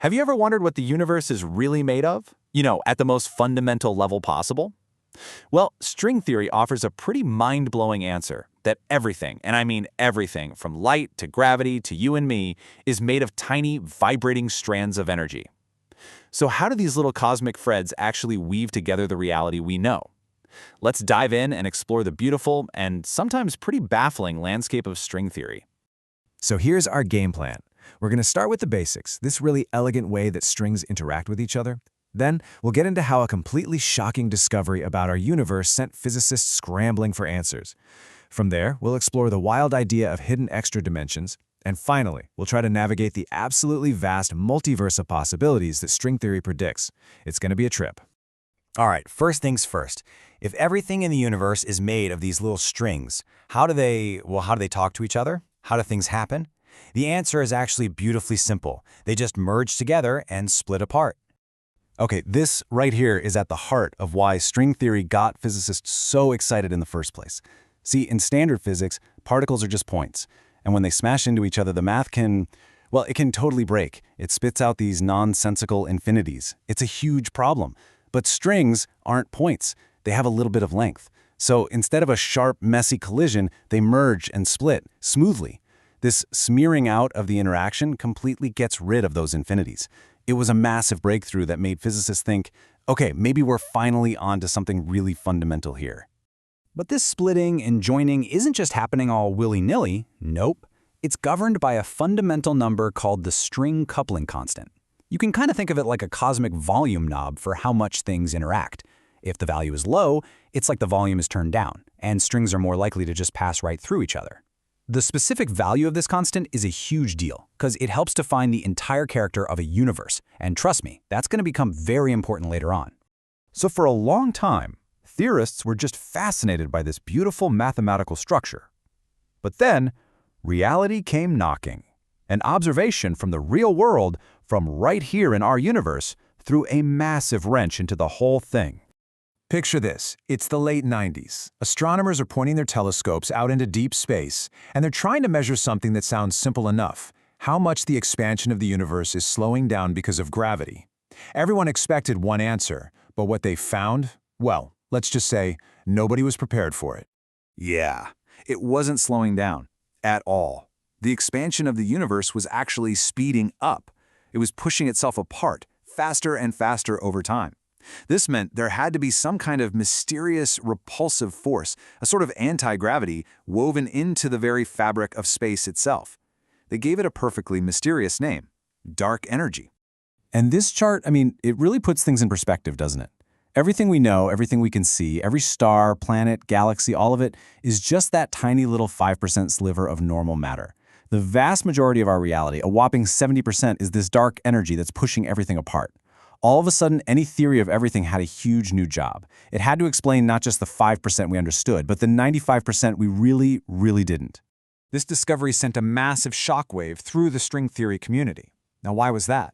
Have you ever wondered what the universe is really made of? At the most fundamental level possible? Well, string theory offers a pretty mind-blowing answer that everything, and I mean everything from light to gravity to you and me, is made of tiny, vibrating strands of energy. So how do these little cosmic threads actually weave together the reality we know? Let's dive in and explore the beautiful and sometimes pretty baffling landscape of string theory. So here's our game plan. We're going to start with the basics, this really elegant way that strings interact with each other. Then, we'll get into how a completely shocking discovery about our universe sent physicists scrambling for answers. From there, we'll explore the wild idea of hidden extra dimensions. And finally, we'll try to navigate the absolutely vast multiverse of possibilities that string theory predicts. It's going to be a trip. All right, first things first. If everything in the universe is made of these little strings, how do they talk to each other? How do things happen? The answer is actually beautifully simple. They just merge together and split apart. Okay, this right here is at the heart of why string theory got physicists so excited in the first place. See, in standard physics, particles are just points. And when they smash into each other, the math it can totally break. It spits out these nonsensical infinities. It's a huge problem. But strings aren't points. They have a little bit of length. So instead of a sharp, messy collision, they merge and split smoothly. This smearing out of the interaction completely gets rid of those infinities. It was a massive breakthrough that made physicists think, okay, maybe we're finally onto something really fundamental here. But this splitting and joining isn't just happening all willy-nilly. Nope. It's governed by a fundamental number called the string coupling constant. You can kind of think of it like a cosmic volume knob for how much things interact. If the value is low, it's like the volume is turned down, and strings are more likely to just pass right through each other. The specific value of this constant is a huge deal, because it helps define the entire character of a universe, and trust me, that's going to become very important later on. So for a long time, theorists were just fascinated by this beautiful mathematical structure. But then, reality came knocking. An observation from the real world, from right here in our universe, threw a massive wrench into the whole thing. Picture this. It's the late 90s. Astronomers are pointing their telescopes out into deep space, and they're trying to measure something that sounds simple enough: how much the expansion of the universe is slowing down because of gravity. Everyone expected one answer, but what they found? Well, let's just say nobody was prepared for it. Yeah, it wasn't slowing down at all. The expansion of the universe was actually speeding up. It was pushing itself apart, faster and faster over time. This meant there had to be some kind of mysterious, repulsive force, a sort of anti-gravity woven into the very fabric of space itself. They gave it a perfectly mysterious name: dark energy. And this chart, it really puts things in perspective, doesn't it? Everything we know, everything we can see, every star, planet, galaxy, all of it is just that tiny little 5% sliver of normal matter. The vast majority of our reality, a whopping 70%, is this dark energy that's pushing everything apart. All of a sudden, any theory of everything had a huge new job. It had to explain not just the 5% we understood, but the 95% we really, really didn't. This discovery sent a massive shockwave through the string theory community. Now, why was that?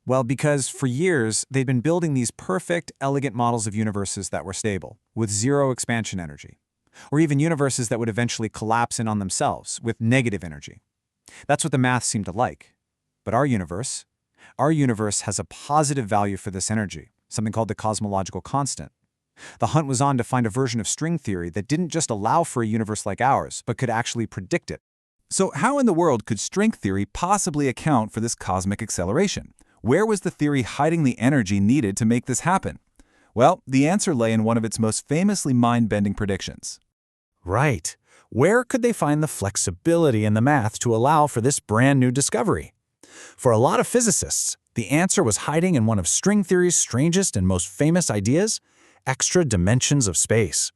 Well, because for years, they'd been building these perfect, elegant models of universes that were stable, with zero expansion energy, or even universes that would eventually collapse in on themselves with negative energy. That's what the math seemed to like. But our universe has a positive value for this energy, something called the cosmological constant. The hunt was on to find a version of string theory that didn't just allow for a universe like ours, but could actually predict it. So how in the world could string theory possibly account for this cosmic acceleration? Where was the theory hiding the energy needed to make this happen? Well, the answer lay in one of its most famously mind-bending predictions. Right. Where could they find the flexibility in the math to allow for this brand new discovery? For a lot of physicists, the answer was hiding in one of string theory's strangest and most famous ideas: extra dimensions of space.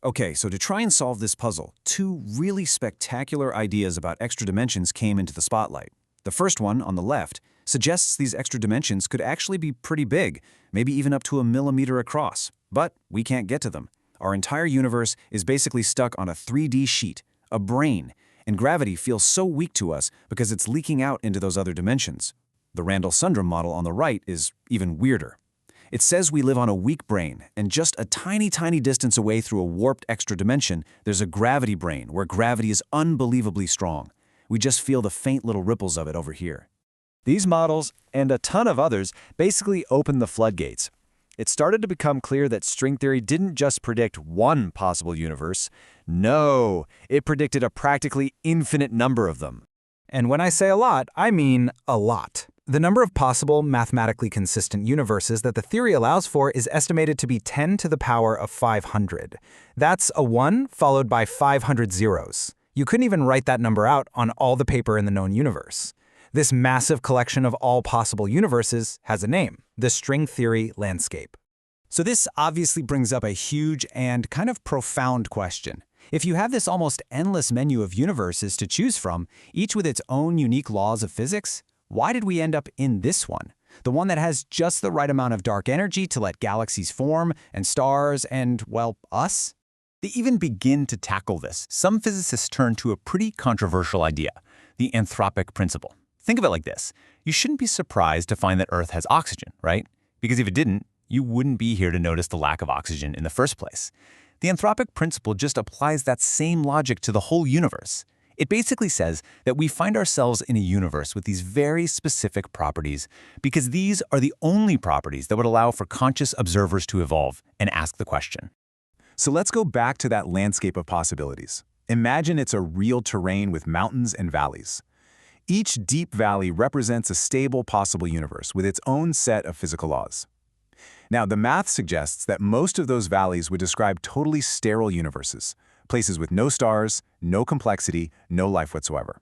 Okay, so to try and solve this puzzle, two really spectacular ideas about extra dimensions came into the spotlight. The first one, on the left, suggests these extra dimensions could actually be pretty big, maybe even up to a millimeter across. But we can't get to them. Our entire universe is basically stuck on a 3D sheet, a brain, and gravity feels so weak to us because it's leaking out into those other dimensions. The Randall-Sundrum model on the right is even weirder. It says we live on a weak brain, and just a tiny, tiny distance away through a warped extra dimension, there's a gravity brain where gravity is unbelievably strong. We just feel the faint little ripples of it over here. These models, and a ton of others, basically opened the floodgates. It started to become clear that string theory didn't just predict one possible universe. No, it predicted a practically infinite number of them. And when I say a lot, I mean a lot. The number of possible mathematically consistent universes that the theory allows for is estimated to be 10 to the power of 500. That's a 1 followed by 500 zeros. You couldn't even write that number out on all the paper in the known universe. This massive collection of all possible universes has a name, the string theory landscape. So this obviously brings up a huge and kind of profound question. If you have this almost endless menu of universes to choose from, each with its own unique laws of physics, why did we end up in this one? The one that has just the right amount of dark energy to let galaxies form, and stars, and, well, us? To even begin to tackle this, some physicists turn to a pretty controversial idea, the anthropic principle. Think of it like this. You shouldn't be surprised to find that Earth has oxygen, right? Because if it didn't, you wouldn't be here to notice the lack of oxygen in the first place. The anthropic principle just applies that same logic to the whole universe. It basically says that we find ourselves in a universe with these very specific properties because these are the only properties that would allow for conscious observers to evolve and ask the question. So let's go back to that landscape of possibilities. Imagine it's a real terrain with mountains and valleys. Each deep valley represents a stable possible universe with its own set of physical laws. Now, the math suggests that most of those valleys would describe totally sterile universes, places with no stars, no complexity, no life whatsoever.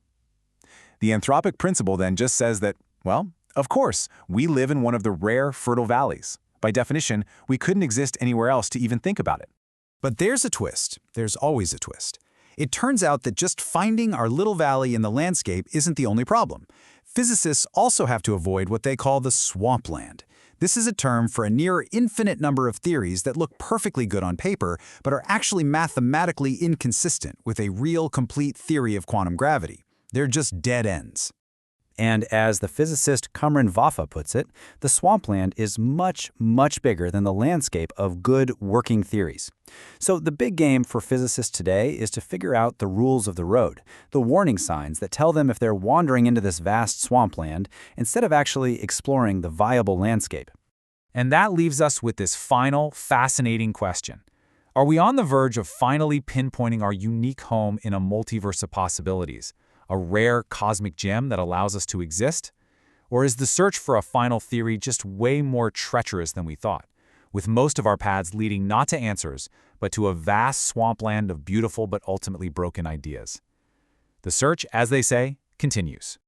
The anthropic principle then just says that, well, of course, we live in one of the rare, fertile valleys. By definition, we couldn't exist anywhere else to even think about it. But there's a twist. There's always a twist. It turns out that just finding our little valley in the landscape isn't the only problem. Physicists also have to avoid what they call the swampland. This is a term for a near infinite number of theories that look perfectly good on paper, but are actually mathematically inconsistent with a real, complete theory of quantum gravity. They're just dead ends. And as the physicist Kamran Vafa puts it, the swampland is much, much bigger than the landscape of good working theories. So the big game for physicists today is to figure out the rules of the road, the warning signs that tell them if they're wandering into this vast swampland instead of actually exploring the viable landscape. And that leaves us with this final, fascinating question. Are we on the verge of finally pinpointing our unique home in a multiverse of possibilities? A rare cosmic gem that allows us to exist? Or is the search for a final theory just way more treacherous than we thought, with most of our paths leading not to answers, but to a vast swampland of beautiful but ultimately broken ideas? The search, as they say, continues.